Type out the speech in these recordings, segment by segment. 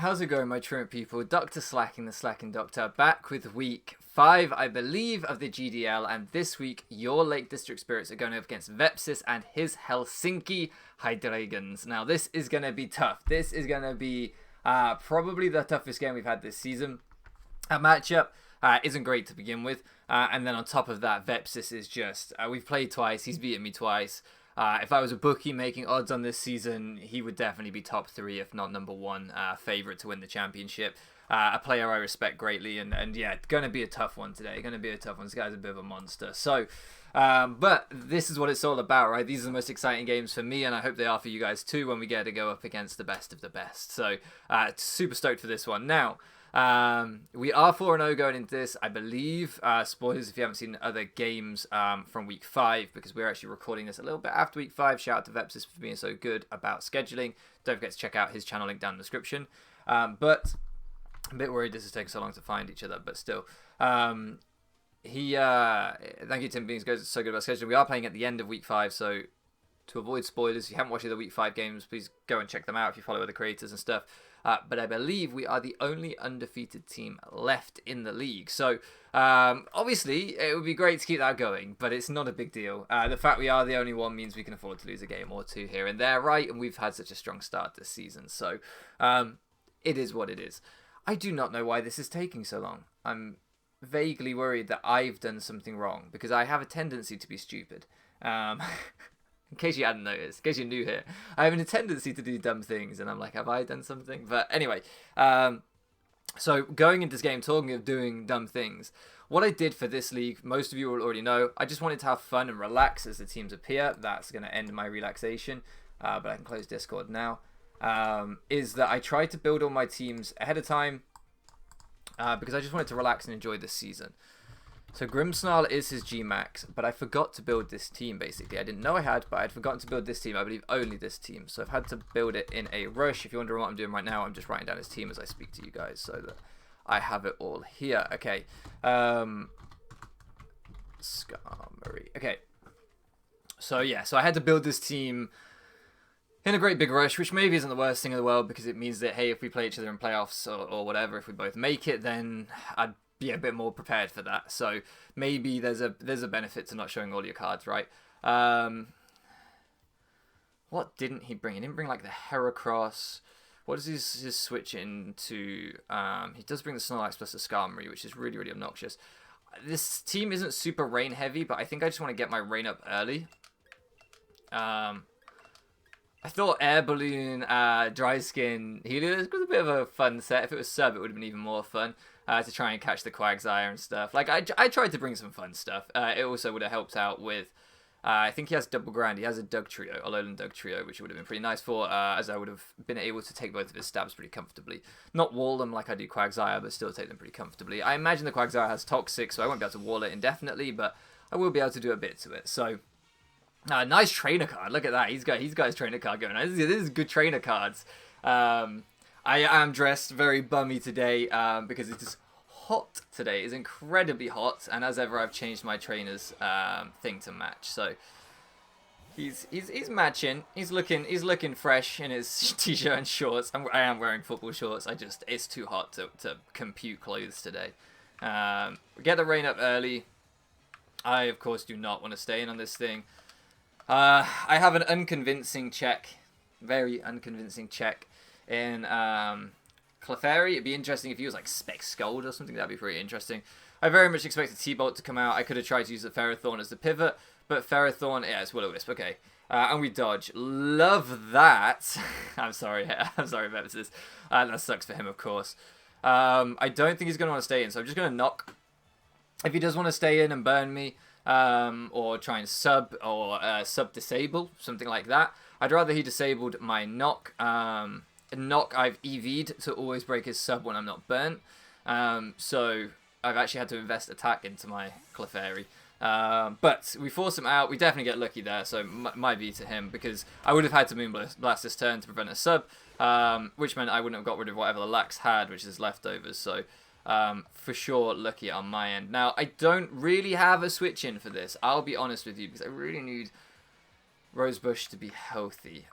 How's it going, my truant people? DrSlaking, the Slacking Doctor, back with week 5, I believe, of the GDL, and this week, your Lake District Spirits are going up against Vepsis and his Helsinki Hydreigons. Now, this is going to be tough. This is going to be probably the toughest game we've had this season. Our matchup isn't great to begin with, and then on top of that, Vepsis is just, we've played twice, he's beaten me twice. If I was a bookie making odds on this season, he would definitely be top 3, if not number 1, favourite to win the championship. A player I respect greatly, and yeah, going to be a tough one today. Going to be a tough one. This guy's a bit of a monster. So, but this is what it's all about, right? These are the most exciting games for me, and I hope they are for you guys too when we get to go up against the best of the best. So, super stoked for this one. Now, we are 4-0 going into this, I believe. Spoilers if you haven't seen other games from week 5, because we're actually recording this a little bit after week 5. Shout out to Vepsis for being so good about scheduling. Don't forget to check out his channel, link down in the description. But I'm a bit worried this is taking so long to find each other, but still. Thank you, Tim, being so good about scheduling. We are playing at the end of week 5, so to avoid spoilers, if you haven't watched the week 5 games, please go and check them out if you follow other creators and stuff. But I believe we are the only undefeated team left in the league. So, obviously, it would be great to keep that going, but it's not a big deal. The fact we are the only one means we can afford to lose a game or two here and there, right? And we've had such a strong start this season. So, it is what it is. I do not know why this is taking so long. I'm vaguely worried that I've done something wrong, because I have a tendency to be stupid. In case you hadn't noticed, in case you're new here, I have a tendency to do dumb things, and I'm like, have I done something? But anyway, so going into this game, talking of doing dumb things, what I did for this league, most of you will already know, I just wanted to have fun and relax as the teams appear. That's going to end my relaxation, but I can close Discord now. Is that I tried to build all my teams ahead of time, because I just wanted to relax and enjoy this season. So Grimmsnarl is his G-Max, but I forgot to build this team, basically. I didn't know I had, but I had forgotten to build this team. I believe only this team. So I've had to build it in a rush. If you're wondering what I'm doing right now, I'm just writing down his team as I speak to you guys so that I have it all here. Okay. Skarmory. Okay. So yeah, so I had to build this team in a great big rush, which maybe isn't the worst thing in the world, because it means that, hey, if we play each other in playoffs or whatever, if we both make it, then I'd be a bit more prepared for that. So maybe there's a benefit to not showing all your cards, right? What didn't he bring? He didn't bring like the Heracross. What does his switch into? He does bring the Snorlax plus the Skarmory, which is really, really obnoxious. This team isn't super rain heavy, but I think I just want to get my rain up early. I thought Air Balloon, Dry Skin, Helios was a bit of a fun set. If it was sub, it would have been even more fun. To try and catch the QuagsIre and stuff. Like, I tried to bring some fun stuff. It also would have helped out with, I think he has Double Grand. He has a Dugtrio, a Alolan Dugtrio, which would have been pretty nice for, as I would have been able to take both of his stabs pretty comfortably. Not wall them like I do QuagsIre, but still take them pretty comfortably. I imagine the QuagsIre has Toxic, so I won't be able to wall it indefinitely, but I will be able to do a bit to it. So, nice trainer card. Look at that. He's got his trainer card going. This is good trainer cards. I am dressed very bummy today because it is hot today. It's incredibly hot, and as ever, I've changed my trainer's thing to match. So he's matching. He's looking fresh in his t-shirt and shorts. I am wearing football shorts. It's too hot to compute clothes today. Get the rain up early. I of course do not want to stay in on this thing. I have an unconvincing check, very unconvincing check in Clefairy. It'd be interesting if he was like Spec Scold or something. That'd be pretty interesting. I very much expected T-Bolt to come out. I could have tried to use the Ferrothorn as the pivot, but Ferrothorn, yeah, it's Will-O-Wisp. Okay, and we dodge. Love that. I'm sorry, Vepsis. That sucks for him, of course. I don't think he's going to want to stay in, so I'm just going to knock. If he does want to stay in and burn me, or try and sub or sub-disable, something like that, I'd rather he disabled my knock. Knock, I've EV'd to always break his sub when I'm not burnt. So I've actually had to invest attack into my Clefairy. But we force him out. We definitely get lucky there, so my V to him, because I would have had to Moonblast this turn to prevent a sub, which meant I wouldn't have got rid of whatever the Lax had, which is leftovers. So for sure, lucky on my end. Now, I don't really have a switch in for this. I'll be honest with you, because I really need Rosebush to be healthy.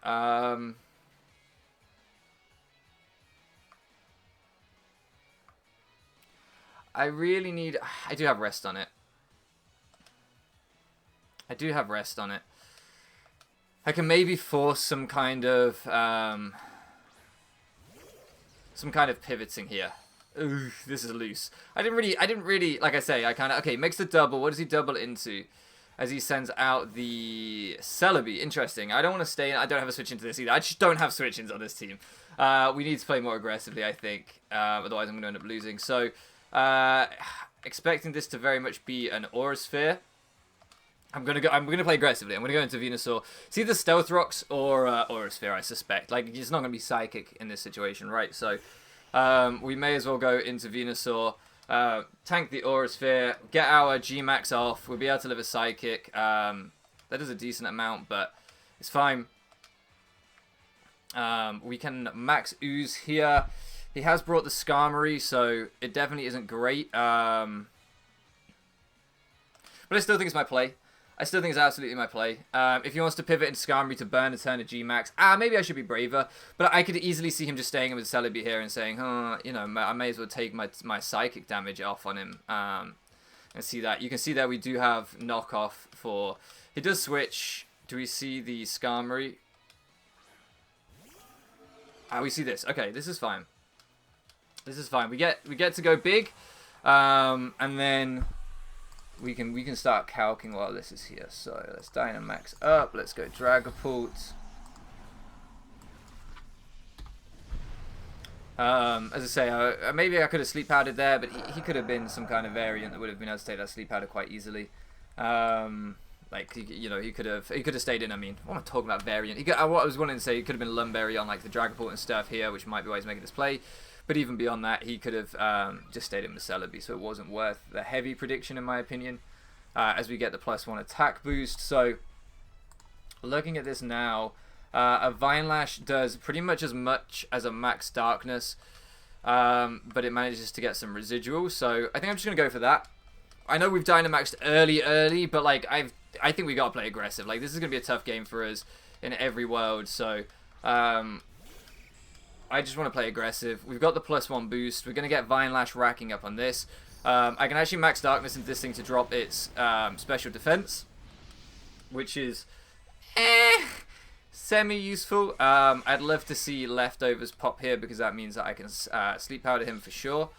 I really need... I do have rest on it. I do have rest on it. I can maybe force some kind of pivoting here. Ooh, this is loose. I didn't really, like I say, I kind of, okay, makes the double. What does he double it into? As he sends out the Celebi. Interesting. I don't want to stay in. I don't have a switch into this either. I just don't have switch-ins on this team. We need to play more aggressively, I think. Otherwise, I'm going to end up losing. So, expecting this to very much be an Aura Sphere. I'm gonna play aggressively. I'm gonna go into Venusaur. It's either Stealth Rocks or Aura Sphere, I suspect. Like, it's not gonna be Psychic in this situation, right? So, we may as well go into Venusaur, tank the Aura Sphere, get our G-Max off. We'll be able to live a Psychic. That is a decent amount, but it's fine. We can max Ooze here. He has brought the Skarmory, so it definitely isn't great. But I still think it's my play. I still think it's absolutely my play. If he wants to pivot into Skarmory to burn a turn of G-Max, maybe I should be braver. But I could easily see him just staying with Celebi here and saying, you know, I may as well take my Psychic damage off on him. And see that. You can see there we do have knockoff for... He does switch. Do we see the Skarmory? We see this. Okay, this is fine. This is fine. We get to go big. And then... We can start calking while this is here. So let's Dynamax up. Let's go Dragapult. As I say, maybe I could have Sleep Powdered there, but he could have been some kind of variant that would have been able to take that Sleep Powder quite easily. Like, you know, he could have stayed in. I mean, what am I talking about variant? What I was wanting to say, he could have been Lumberry on like the Dragapult and stuff here, which might be why he's making this play. But even beyond that, he could have just stayed in with Celebi, so it wasn't worth the heavy prediction, in my opinion, as we get the +1 attack boost. So, looking at this now, a Vine Lash does pretty much as a Max Darkness, but it manages to get some residual. So, I think I'm just going to go for that. I know we've Dynamaxed early, but like I think we got to play aggressive. Like, this is going to be a tough game for us in every world, so... I just want to play aggressive. We've got the +1 boost. We're going to get Vine Lash racking up on this. I can actually Max Darkness into this thing to drop its special defense, which is semi-useful. I'd love to see Leftovers pop here because that means that I can Sleep Powder him for sure.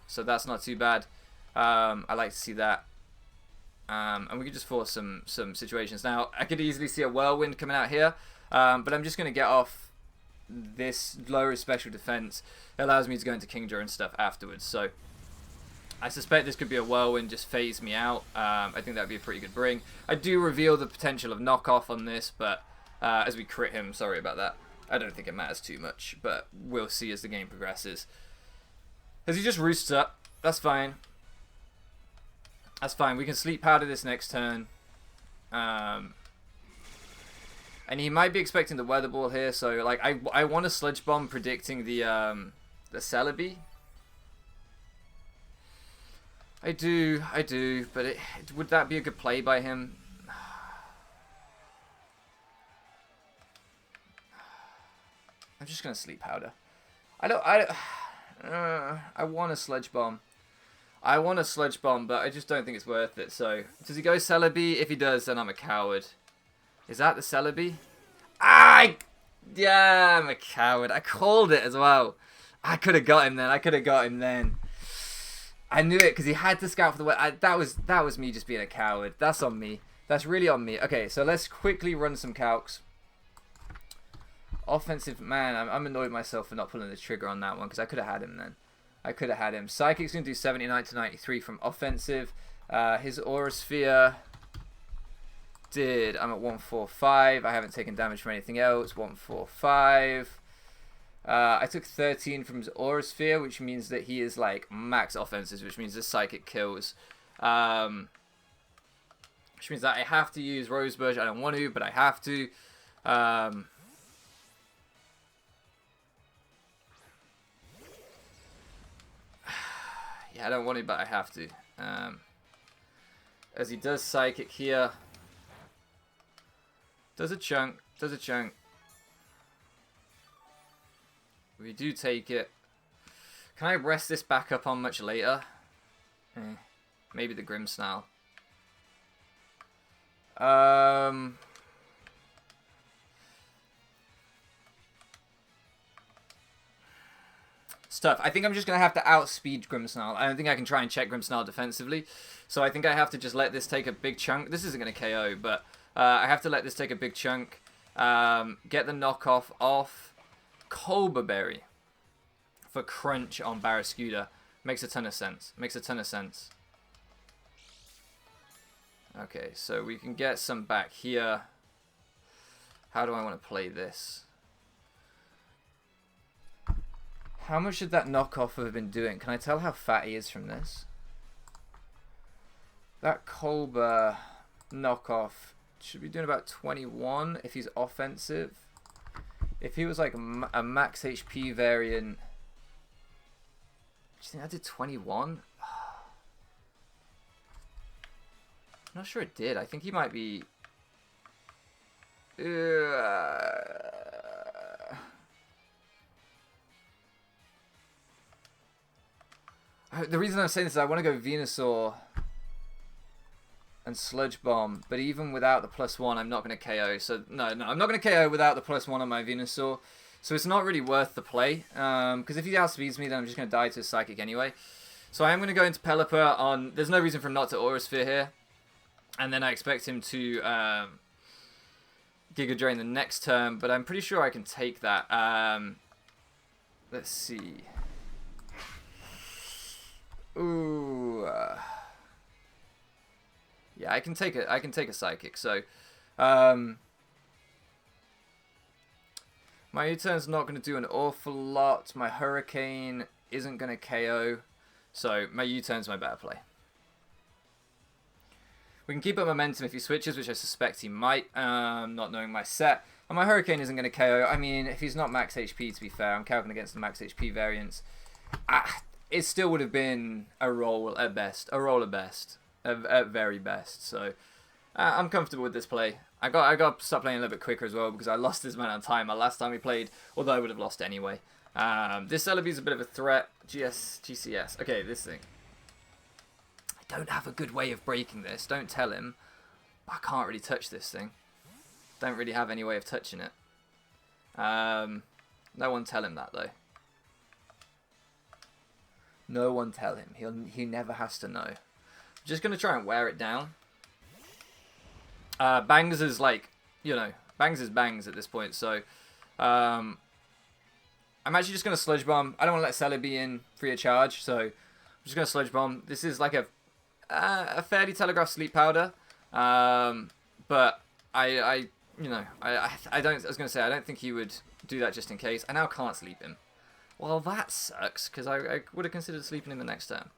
So that's not too bad. I like to see that. And we could just force some situations. Now, I could easily see a Whirlwind coming out here. But I'm just going to get off this lower special defense. It allows me to go into Kingdra and stuff afterwards. So I suspect this could be a Whirlwind, just phase me out. I think that would be a pretty good bring. I do reveal the potential of knockoff on this, but as we crit him, sorry about that. I don't think it matters too much, but we'll see as the game progresses. As he just roosts up, that's fine. That's fine. We can Sleep Powder this next turn. And he might be expecting the Weather Ball here, so like I want a Sludge Bomb predicting the Celebi. I do, but would that be a good play by him? I'm just gonna Sleep Powder. I want a Sludge Bomb. I want a Sludge Bomb, but I just don't think it's worth it. So does he go Celebi? If he does, then I'm a coward. Is that the Celebi? Yeah, I'm a coward. I called it as well. I could have got him then. I knew it because he had to scout for the way. That was me just being a coward. That's on me. That's really on me. Okay, so let's quickly run some calcs. Offensive, man, I'm annoyed myself for not pulling the trigger on that one because I could have had him then. I could have had him. Psychic's going to do 79 to 93 from offensive. His Aura Sphere... I'm at 145. I haven't taken damage from anything else. 145. I took 13 from his Aura Sphere, which means that he is like max offenses, which means the Psychic kills. Which means that I have to use Rosebush. I don't want to, but I have to. Yeah, I don't want to, but I have to. As he does Psychic here. Does a chunk. We do take it. Can I rest this back up on much later? Maybe the Grimmsnarl. It's tough. I think I'm just going to have to outspeed Grimmsnarl. I don't think I can try and check Grimmsnarl defensively. So I think I have to just let this take a big chunk. This isn't going to KO, but I have to let this take a big chunk. Get the knockoff off. Cobra Berry for crunch on Barraskewda. Makes a ton of sense. Makes a ton of sense. Okay, so we can get some back here. How do I want to play this? How much should that knockoff have been doing? Can I tell how fat he is from this? That Cobra knockoff should be doing about 21 if he's offensive. If he was like a max HP variant, do you think I did 21? I'm not sure it did. I think he might be... The reason I'm saying this is I want to go Venusaur and Sludge Bomb, but even without the +1, I'm not going to KO. So, no, I'm not going to KO without the +1 on my Venusaur. So it's not really worth the play, because if he outspeeds me, then I'm just going to die to a Psychic anyway. So I am going to go into Pelipper on... There's no reason for him not to Aura Sphere here. And then I expect him to Giga Drain the next turn, but I'm pretty sure I can take that. Let's see. Ooh. Yeah, I can take it. I can take a Psychic. So, my U-turn's not going to do an awful lot. My Hurricane isn't going to KO. So my U-turn's my better play. We can keep up momentum if he switches, which I suspect he might, not knowing my set. And my Hurricane isn't going to KO. I mean, if he's not max HP, to be fair, I'm calculating against the max HP variants. It still would have been a roll at best. A roll at best. At very best. So, I'm comfortable with this play. I got to start playing a little bit quicker as well because I lost this amount of time my last time we played, although I would have lost anyway. This Celebi's a bit of a threat. GCS. Okay, this thing. I don't have a good way of breaking this. Don't tell him. I can't really touch this thing. Don't really have any way of touching it. No one tell him that though. No one tell him. He never has to know. I'm just gonna try and wear it down. Bangs is like, you know, Bangs is Bangs at this point. So, I'm actually just gonna Sludge Bomb. I don't want to let Celebi in free of charge, so I'm just gonna Sludge Bomb. This is like a fairly telegraphed Sleep Powder, but I don't. I was gonna say I don't think he would do that just in case. I now can't sleep him. Well, that sucks because I would have considered sleeping him the next turn.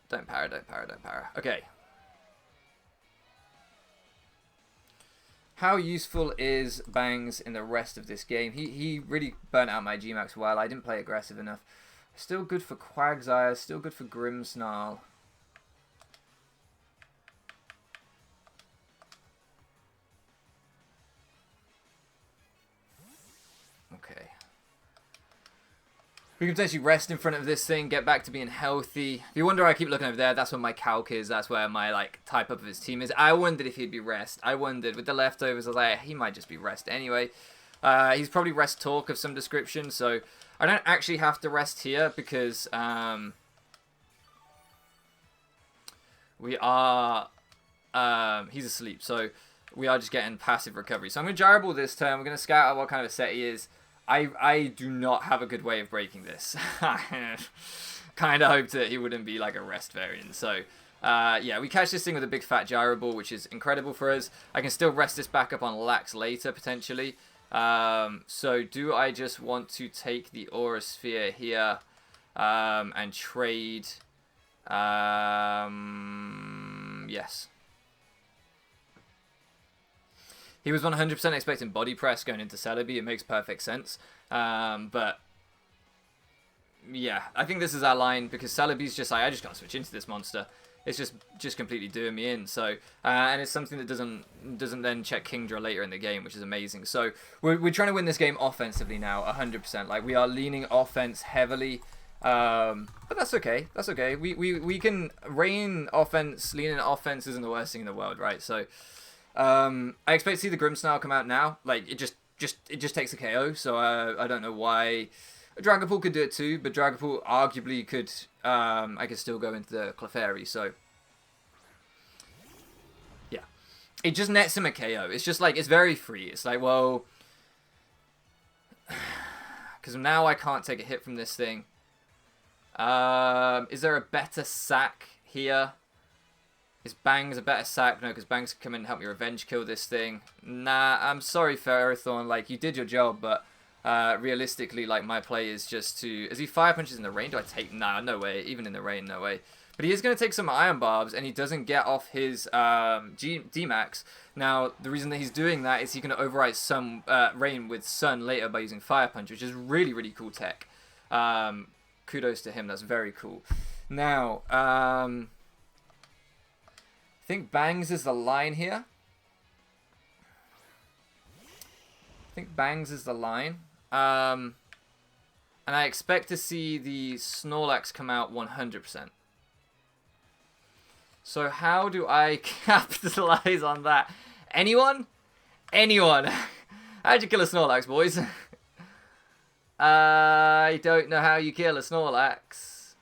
Don't para, don't para, don't para. Okay. How useful is Bangs in the rest of this game? He really burnt out my Gmax well. I didn't play aggressive enough. Still good for Quagsire. Still good for Grimmsnarl. Okay. We can potentially rest in front of this thing, get back to being healthy. If you wonder why I keep looking over there, that's where my calc is. That's where my like type up of his team is. I wondered if he'd be rest. I wondered with the leftovers. I was like, he might just be rest anyway. He's probably rest talk of some description. So I don't actually have to rest here because we are he's asleep. So we are just getting passive recovery. So I'm going to Gyrable this turn. We're going to scout out what kind of set he is. I do not have a good way of breaking this. Kind of hoped that he wouldn't be like a rest variant. So, yeah, we catch this thing with a big fat Gyrable, which is incredible for us. I can still rest this back up on Lax later, potentially. So, do I just want to take the Aura Sphere here and trade? Yes. He was 100% expecting Body Press going into Celebi. It makes perfect sense. But Yeah, I think this is our line because Celebi's just like, I just can't switch into this monster. It's just completely doing me in. So and it's something that doesn't then check Kingdra later in the game, which is amazing. So we're trying to win this game offensively now, 100%. Like we are leaning offense heavily, but that's okay. That's okay. We can reign offense. Leaning offense isn't the worst thing in the world, right? So I expect to see the Grimmsnarl come out now. Like it just takes a KO. So I don't know why. Dragapult could do it too, but Dragapult arguably could, I could still go into the Clefairy, so, yeah. It just nets him a KO. It's just like, it's very free. It's like, well, because now I can't take a hit from this thing. Is there a better sack here? Is Bangs a better sack? No, because Bangs can come in and help me revenge kill this thing. Nah, I'm sorry, Ferrothorn, like, you did your job, but... realistically, like, my play is just to... Is he fire punches in the rain? Do I take... Nah, no way. Even in the rain, no way. But he is going to take some Iron Barbs, and he doesn't get off his D-Max. Now, the reason that he's doing that is he can override some rain with Sun later by using Fire Punch, which is really, really cool tech. Kudos to him. That's very cool. Now, I think Bangs is the line here. I think Bangs is the line. And I expect to see the Snorlax come out 100%. So how do I capitalize on that? Anyone? Anyone? How'd you kill a Snorlax, boys? I don't know how you kill a Snorlax.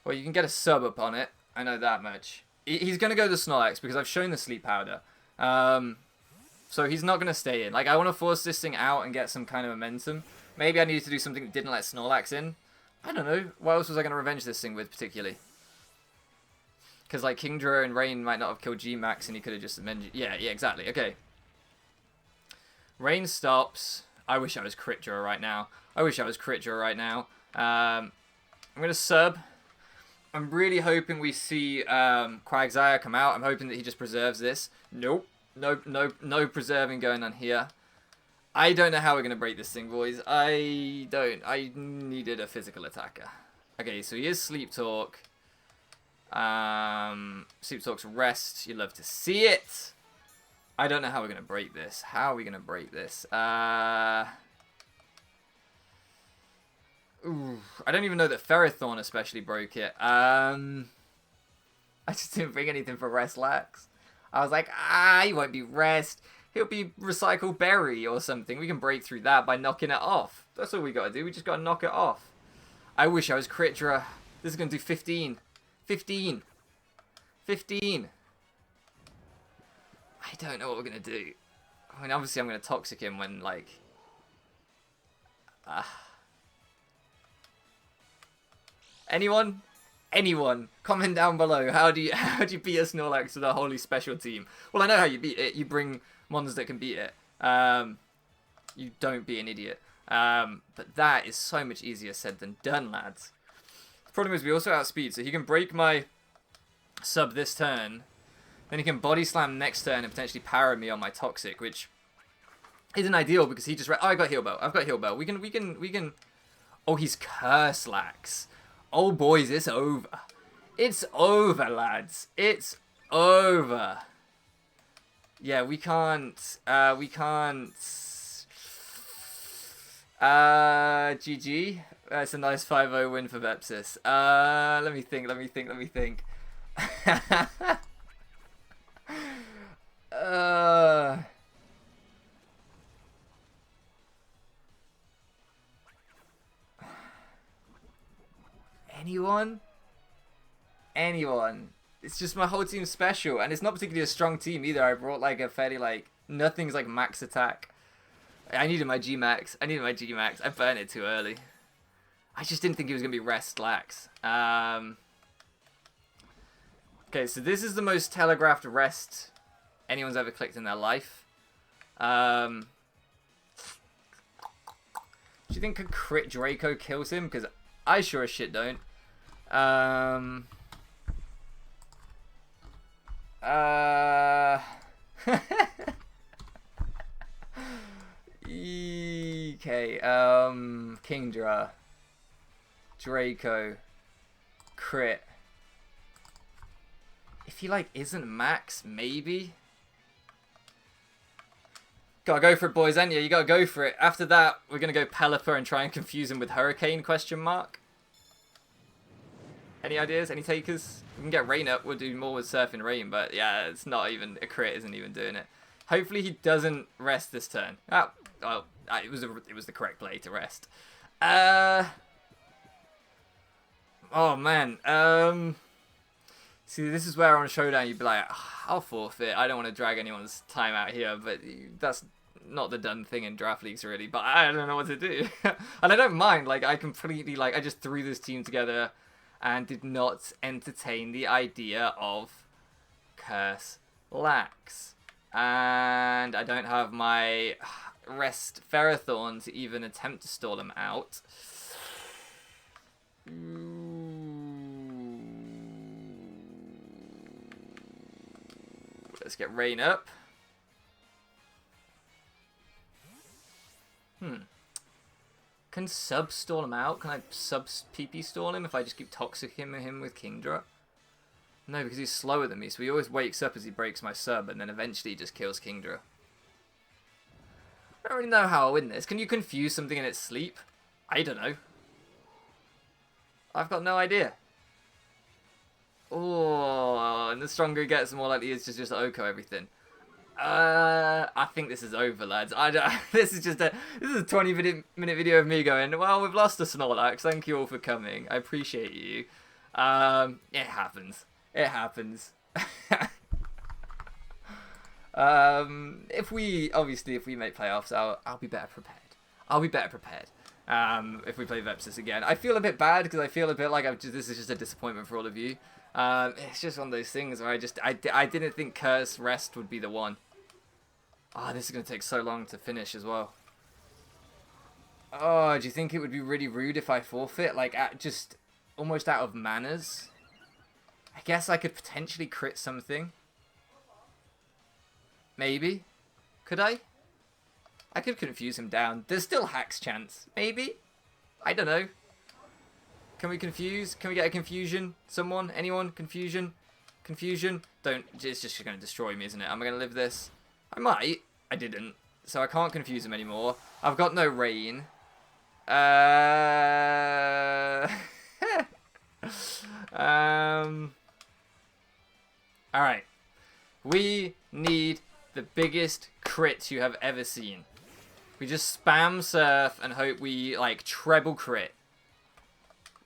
Well, you can get a sub up on it. I know that much. He's going to go the Snorlax because I've shown the Sleep Powder. So he's not going to stay in. Like, I want to force this thing out and get some kind of momentum. Maybe I needed to do something that didn't let Snorlax in. I don't know. What else was I going to revenge this thing with, particularly? Because, like, Kingdra and Rain might not have killed G-Max, and he could have just avenged... Yeah, exactly. Okay. Rain stops. I wish I was Critdra right now. I'm going to sub. I'm really hoping we see Quagsire come out. I'm hoping that he just preserves this. Nope. No preserving going on here. I don't know how we're going to break this thing, boys. I don't. I needed a physical attacker. Okay, so he is Sleep Talk. Sleep Talk's Rest. You love to see it. I don't know how we're going to break this. How are we going to break this? Ooh, I don't even know that Ferrothorn especially broke it. I just didn't bring anything for Restlax. I was like, he won't be Rest. He'll be Recycle Berry or something. We can break through that by knocking it off. That's all we got to do. We just got to knock it off. I wish I was Critdra. This is going to do 15. 15. 15. I don't know what we're going to do. I mean, obviously I'm going to Toxic him when, like... Anyone? Anyone? Comment down below. How do you beat a Snorlax with a wholly special team? Well, I know how you beat it. You bring monsters that can beat it. You don't be an idiot. But that is so much easier said than done, lads. The problem is we also outspeed, so he can break my sub this turn. Then he can body slam next turn and potentially power me on my Toxic, which isn't ideal because he just... Oh, I got Heal Bell. I've got Heal Bell. We can... Oh, he's Curselax. Oh, boys, it's over. It's over, lads. It's over. Yeah, we can't... GG. That's a nice 5-0 win for Vepsis. Let me think. Anyone? It's just my whole team's special, and it's not particularly a strong team either. I brought like a fairly like nothing's like max attack. I needed my G-Max. I burned it too early. I just didn't think he was gonna be Restlax. Okay, so this is the most telegraphed rest anyone's ever clicked in their life. Do you think a crit Draco kills him? Because I sure as shit don't. Okay, Kingdra, Draco, crit. If he, like, isn't max, maybe? Gotta go for it, boys. Enya, you gotta go for it. After that, we're gonna go Pelipper and try and confuse him with Hurricane, question mark. Any ideas? Any takers? We can get Rain up. We'll do more with Surf and Rain, but yeah, it's not even... A crit isn't even doing it. Hopefully he doesn't rest this turn. Oh, well, it was the correct play to rest. Oh, man. See, this is where on Showdown you'd be like, oh, I'll forfeit. I don't want to drag anyone's time out here, but that's not the done thing in draft leagues, really. But I don't know what to do. And I don't mind. Like, I completely, like, I just threw this team together and did not entertain the idea of Curse Lax. And I don't have my Rest Ferrothorn to even attempt to stall him out. Let's get Rain up. Can sub stall him out? Can I sub PP stall him if I just keep toxicking him with Kingdra? No, because he's slower than me, so he always wakes up as he breaks my sub, and then eventually he just kills Kingdra. I don't really know how I'll win this. Can you confuse something in its sleep? I don't know. I've got no idea. Oh, and the stronger he gets, the more likely he is to just OHKO everything. I think this is over, lads. This is a 20-minute video of me going, well, we've lost a Snorlax. Thank you all for coming. I appreciate you. It happens. It happens. If we make playoffs, I'll be better prepared. I'll be better prepared. If we play Vepsis again. I feel a bit bad because I feel a bit like this is just a disappointment for all of you. It's just one of those things where I didn't think Curse Rest would be the one. Oh, this is going to take so long to finish as well. Oh, do you think it would be really rude if I forfeit? Like, just almost out of manners? I guess I could potentially crit something. Maybe. Could I? I could confuse him down. There's still Hack's chance. Maybe? I don't know. Can we confuse? Can we get a confusion? Someone? Anyone? Confusion? Confusion? Don't. It's just going to destroy me, isn't it? Am I going to live this? I might. I didn't. So I can't confuse him anymore. I've got no Rain. Alright. We need the biggest crit you have ever seen. We just spam Surf and hope we, like, treble crit.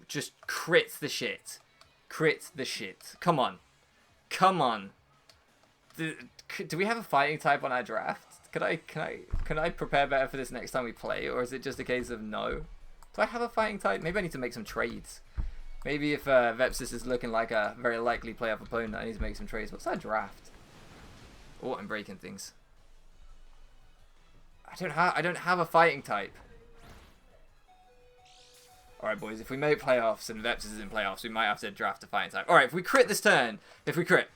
Just crit the shit. Crit the shit. Come on. Come on. Do we have a fighting type on our draft? Can I prepare better for this next time we play? Or is it just a case of no? Do I have a fighting type? Maybe I need to make some trades. Maybe if Vepsis is looking like a very likely playoff opponent, I need to make some trades. What's our draft? Oh, I'm breaking things. I don't have a fighting type. Alright, boys, if we make playoffs and Vepsis is in playoffs, we might have to draft a fighting type. Alright, if we crit this turn, if we crit,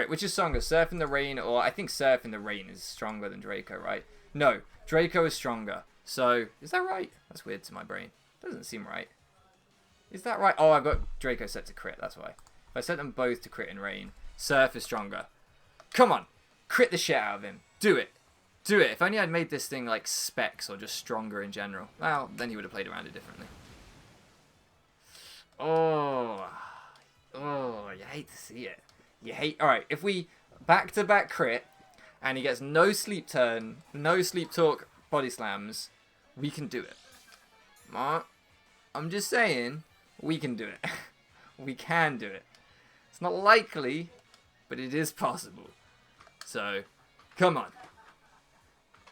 which is stronger, Surf in the Rain, or I think Surf in the Rain is stronger than Draco, right? No, Draco is stronger. So, is that right? That's weird to my brain. Doesn't seem right. Is that right? Oh, I've got Draco set to crit, that's why. If I set them both to crit in Rain, Surf is stronger. Come on, crit the shit out of him. Do it. Do it. If only I'd made this thing like specs or just stronger in general. Well, then he would have played around it differently. Oh, you hate to see it. You hate... Alright, if we back-to-back crit and he gets no sleep turn, no sleep talk body slams, we can do it. I'm just saying, we can do it. We can do it. It's not likely, but it is possible. So, come on.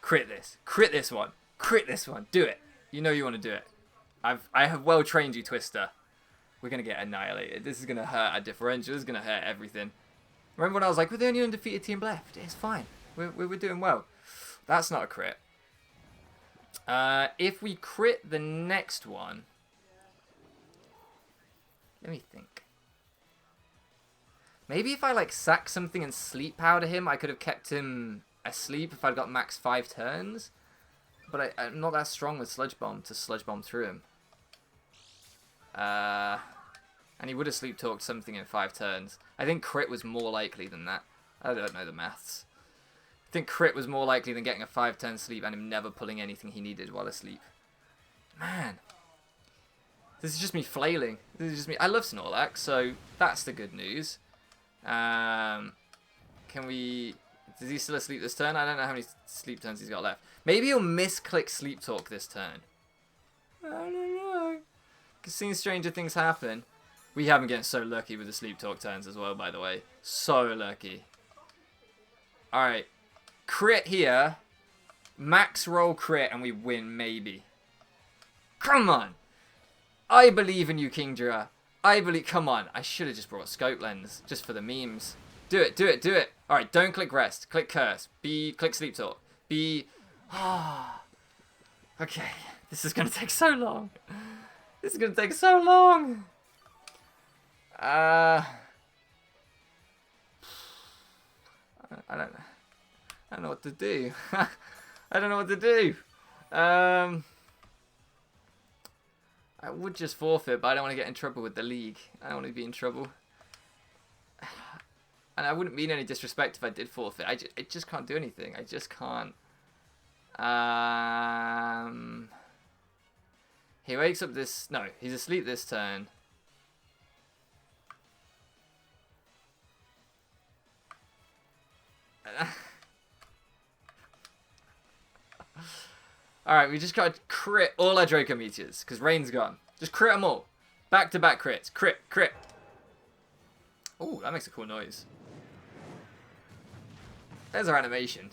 Crit this. Crit this one. Crit this one. Do it. You know you want to do it. I have well trained you, Twister. We're going to get annihilated. This is going to hurt our differential. This is going to hurt everything. Remember when I was like, we're the only undefeated team left. It's fine. We're doing well. That's not a crit. If we crit the next one... Let me think. Maybe if I like sack something and sleep powder him, I could have kept him asleep if I'd got max 5 turns. But I'm not that strong with Sludge Bomb to Sludge Bomb through him. And he would have Sleep Talked something in 5 turns. I think crit was more likely than that. I don't know the maths. I think crit was more likely than getting a 5-turn sleep and him never pulling anything he needed while asleep. Man. This is just me flailing. This is just me. I love Snorlax, so that's the good news. Can we... Is he still asleep this turn? I don't know how many sleep turns he's got left. Maybe he'll misclick Sleep Talk this turn. I don't know. Because seeing stranger things happen. We have been getting so lucky with the Sleep Talk turns as well, by the way. So lucky. Alright. Crit here. Max roll crit and we win, maybe. Come on. I believe in you, Kingdra. I believe... Come on. I should have just brought Scope Lens. Just for the memes. Do it, do it, do it. Alright, don't click Rest. Click Curse. Click Sleep Talk. Okay. This is going to take so long. This is going to take so long. I don't know what to do. I don't know what to do. I would just forfeit, but I don't want to get in trouble with the league. I don't want to be in trouble. And I wouldn't mean any disrespect if I did forfeit. I just can't do anything. I just can't. He wakes up this... No, he's asleep this turn. Alright, we just gotta crit all our Draco Meteors, because Rain's gone. Just crit them all. Back-to-back crits. Crit, crit. Ooh, that makes a cool noise. There's our animation.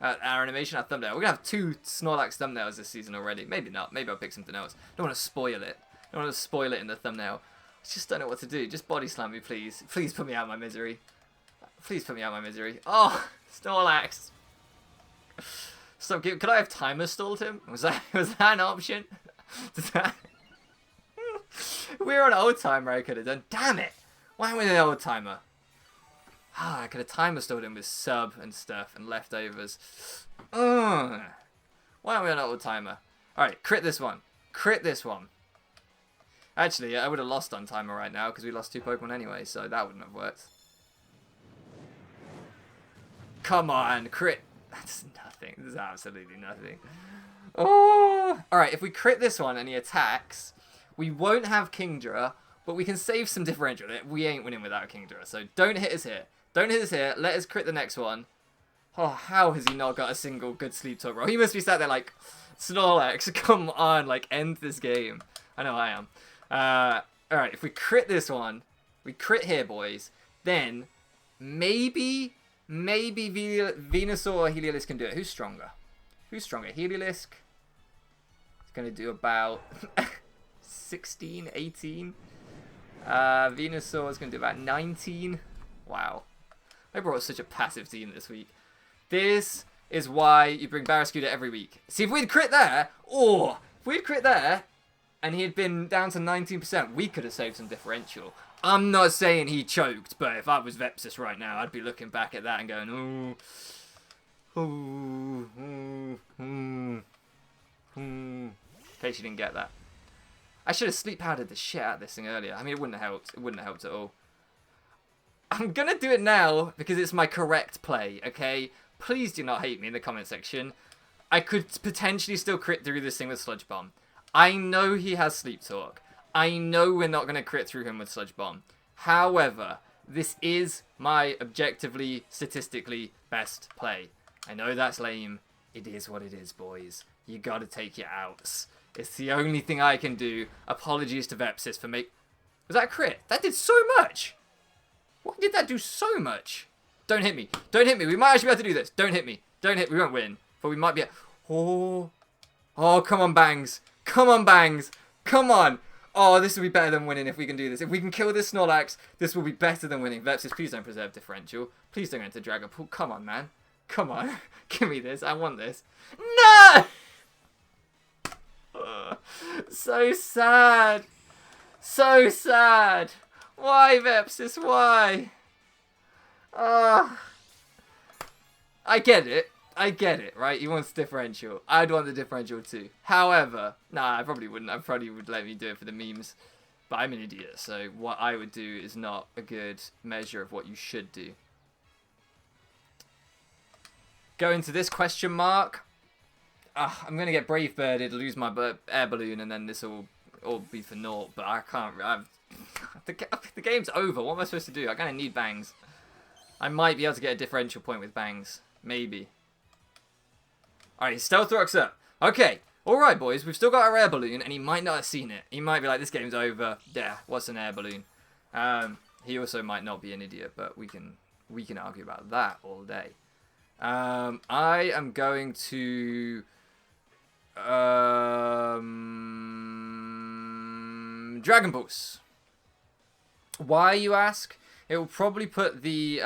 Our thumbnail. We're gonna have 2 Snorlax thumbnails this season already. Maybe not. Maybe I'll pick something else. Don't want to spoil it. Don't want to spoil it in the thumbnail. I just don't know what to do. Just body slam me, please. Please put me out of my misery. Please put me out of my misery. Oh, Snorlax. So, could I have timer stalled him? Was that an option? We're on old timer. I could have done. Damn it! Why am I an old timer? Ah, I could have timer stalled him with sub and stuff and leftovers. Why am I on old timer? All right, crit this one. Crit this one. Actually, I would have lost on timer right now because we lost 2 Pokemon anyway, so that wouldn't have worked. Come on, crit. That's nothing. This is absolutely nothing. Oh! Alright, if we crit this one and he attacks, we won't have Kingdra, but we can save some differential. We ain't winning without Kingdra, so don't hit us here. Don't hit us here. Let us crit the next one. Oh, how has he not got a single good Sleep Talk roll? He must be sat there like, Snorlax, come on, like, end this game. I know I am. Alright, if we crit this one, we crit here, boys, then maybe Venusaur or Heliolisk can do it. Who's stronger? Who's stronger? Heliolisk is going to do about 16, 18. Venusaur is going to do about 19. Wow. I brought such a passive team this week. This is why you bring Barraskewda every week. See, if we'd crit there, if we'd crit there, and he had been down to 19%, we could have saved some differential. I'm not saying he choked, but if I was Vepsis right now, I'd be looking back at that and going, in case you didn't get that. I should have sleep powdered the shit out of this thing earlier. I mean, it wouldn't have helped. It wouldn't have helped at all. I'm going to do it now because it's my correct play, okay? Please do not hate me in the comment section. I could potentially still crit through this thing with Sludge Bomb. I know he has Sleep Talk. I know we're not going to crit through him with Sludge Bomb. However, this is my objectively, statistically best play. I know that's lame. It is what it is, boys. You got to take your outs. It's the only thing I can do. Apologies to Vepsis for Was that a crit? That did so much. What did that do so much? Don't hit me. Don't hit me. We might actually be able to do this. Don't hit me. Don't hit. We won't win. But we might be... Oh, come on, Bangs. Come on, Bangs. Come on. Oh, this will be better than winning if we can do this. If we can kill this Snorlax, this will be better than winning. Vepsis, please don't preserve differential. Please don't go into Dragon Pool. Come on, man. Come on. Give me this. I want this. No! So sad. So sad. Why, Vepsis? Why? I get it. I get it, right? He wants differential. I'd want the differential too. However, nah, I probably wouldn't. I probably would let me do it for the memes. But I'm an idiot, so what I would do is not a good measure of what you should do. Go into this question mark. I'm going to get Brave Birded, lose my air balloon, and then this will all be for naught. But I can't. The game's over. What am I supposed to do? I kind of need bangs. I might be able to get a differential point with bangs. Maybe. Alright, Stealth Rock's up. Okay. Alright, boys. We've still got our air balloon, and he might not have seen it. He might be like, this game's over. Yeah, what's an air balloon? He also might not be an idiot, but we can argue about that all day. I am going to... Dragon Pulse. Why, you ask? It will probably put the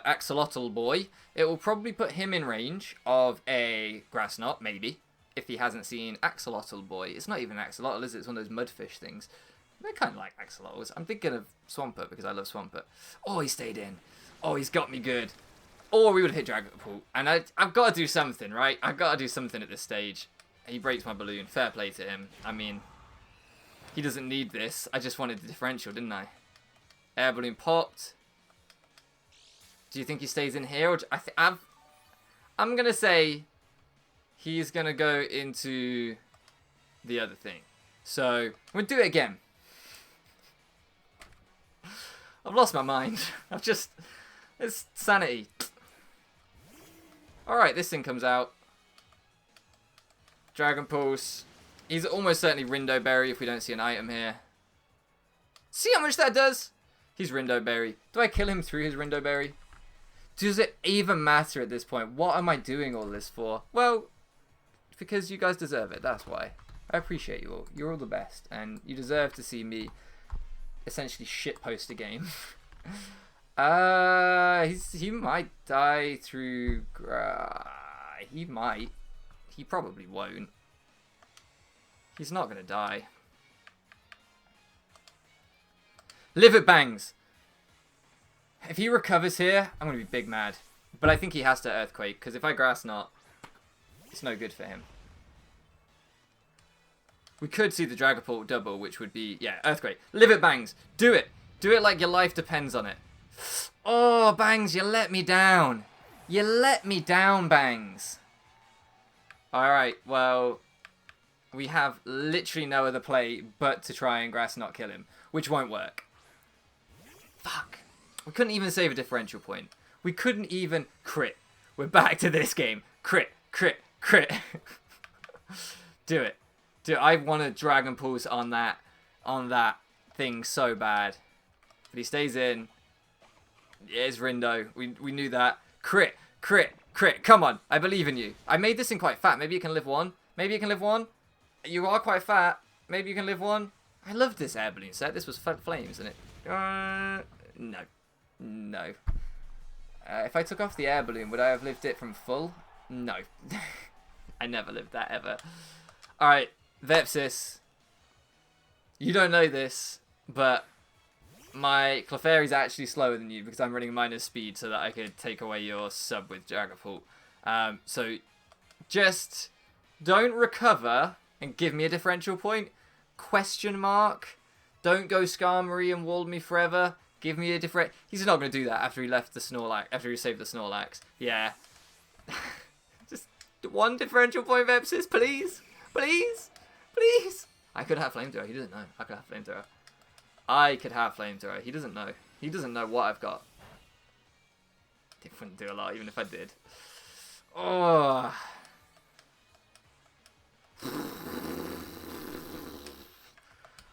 Axolotl boy. It will probably put him in range of a Grass Knot, maybe, if he hasn't seen Axolotl boy. It's not even Axolotl, is it? It's one of those mudfish things. They're kind of like Axolotls. I'm thinking of Swampert because I love Swampert. Oh, he stayed in. Oh, he's got me good. Or we would hit Dragon Pool. And I've got to do something, right? I've got to do something at this stage. He breaks my balloon. Fair play to him. I mean, he doesn't need this. I just wanted the differential, didn't I? Air balloon popped. Do you think he stays in here? Or I'm going to say he's going to go into the other thing. So, we'll do it again. I've lost my mind. It's sanity. Alright, this thing comes out. Dragon Pulse. He's almost certainly Rindo Berry if we don't see an item here. See how much that does? He's Rindo Berry. Do I kill him through his Rindo Berry? Does it even matter at this point? What am I doing all this for? Well, because you guys deserve it. That's why. I appreciate you all. You're all the best. And you deserve to see me essentially shitpost a game. He might die through... he might. He probably won't. He's not going to die. Live it bangs. If he recovers here, I'm going to be big mad. But I think he has to Earthquake, because if I Grass Knot, it's no good for him. We could see the Dragapult double, which would be, yeah, Earthquake. Live it, Bangs. Do it. Do it like your life depends on it. Oh, Bangs, you let me down. You let me down, Bangs. Alright, well, we have literally no other play but to try and Grass Knot kill him, which won't work. Fuck. We couldn't even save a differential point. We couldn't even crit. We're back to this game. Crit, crit, crit. Do it. Dude, I want to Dragon Pulse on that thing so bad. But he stays in. Yeah, it's Rindo. We knew that. Crit, crit, crit. Come on. I believe in you. I made this thing quite fat. Maybe you can live one. Maybe you can live one. You are quite fat. Maybe you can live one. I love this air balloon set. This was flames, isn't it? No. No. If I took off the air balloon, would I have lived it from full? No. I never lived that ever. Alright. Vepsis, you don't know this, but my Clefairy's actually slower than you because I'm running minus speed so that I could take away your sub with Dragapult. So just don't recover and give me a differential point. Question mark. Don't go Skarmory and wall me forever. Give me a different... He's not going to do that after he left the Snorlax, after he saved the Snorlax. Yeah. Just one differential point, Vepsis, please. Please. Please! I could have Flamethrower. He doesn't know. I could have Flamethrower. I could have Flamethrower. He doesn't know. He doesn't know what I've got. It wouldn't do a lot, even if I did. Oh.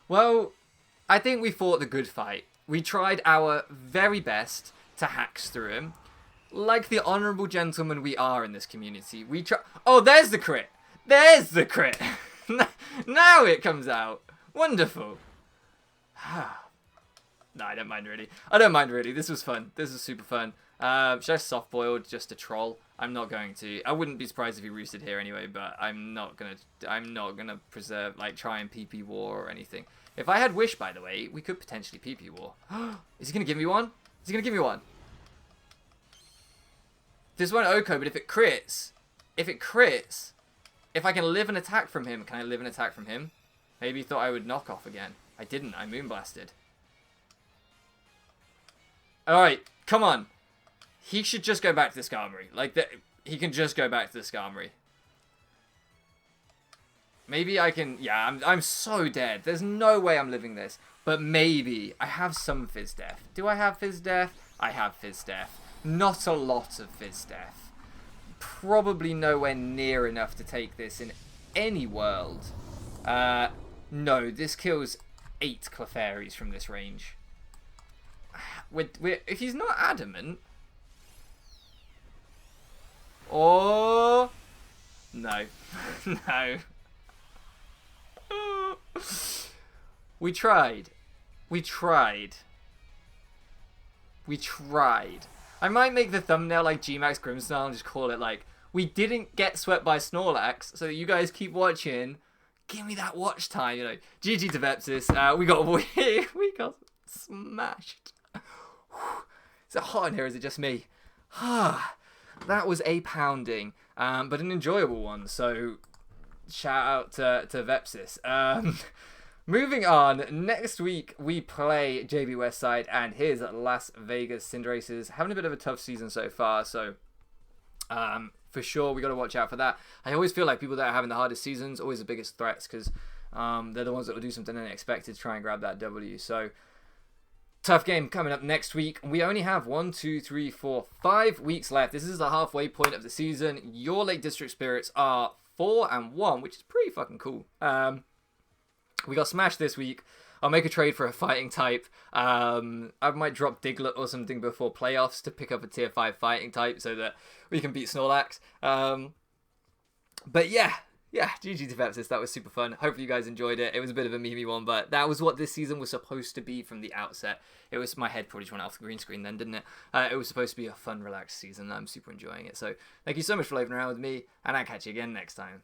Well, I think we fought the good fight. We tried our very best to hacks through him. Like the honourable gentleman we are in this community. We try... Oh, there's the crit! There's the crit! Now it comes out. Wonderful. No, I don't mind really. I don't mind really. This was fun. This was super fun. Should I soft boiled just to troll? I'm not going to. I wouldn't be surprised if he roosted here anyway, but I'm not gonna preserve, like, try and PP war or anything. If I had Wish, by the way, we could potentially PP war. Is he gonna give me one? Is he gonna give me one? This won't Oko, but if it crits, if I can live an attack from him, can I live an attack from him? Maybe he thought I would knock off again. I didn't. I Moonblasted. Alright, come on. He should just go back to the Skarmory. Like, he can just go back to the Skarmory. Maybe I can... Yeah, I'm so dead. There's no way I'm living this. But maybe. I have some Fizz Death. Do I have Fizz Death? I have Fizz Death. Not a lot of Fizz Death. Probably nowhere near enough to take this in any world. No, this kills 8 Clefairies from this range. If he's not adamant... Or... No. No. We tried. We tried. We tried. I might make the thumbnail like Gmax Grimmsnarl and just call it like, we didn't get swept by Snorlax, so that you guys keep watching. Give me that watch time, you know. GG to Vepsis. We got smashed. Is it hot in here? Is it just me? That was a pounding, but an enjoyable one. So shout out to Vepsis. Moving on, next week we play JB Westside and his Las Vegas Cinderaces. Having a bit of a tough season so far, so for sure we got to watch out for that. I always feel like people that are having the hardest seasons always the biggest threats, because they're the ones that will do something unexpected to try and grab that W. So tough game coming up next week. We only have 5 weeks left. This is the halfway point of the season. Your Lake District Spirits are 4-1, which is pretty fucking cool. We got smashed this week. I'll make a trade for a fighting type. I might drop Diglett or something before playoffs to pick up a tier 5 fighting type so that we can beat Snorlax. But yeah, GG to Vepsis. That was super fun. Hopefully you guys enjoyed it. It was a bit of a memey one, but that was what this season was supposed to be from the outset. It was, my head probably just went off the green screen then, didn't it? It was supposed to be a fun, relaxed season. I'm super enjoying it. So thank you so much for living around with me, and I'll catch you again next time.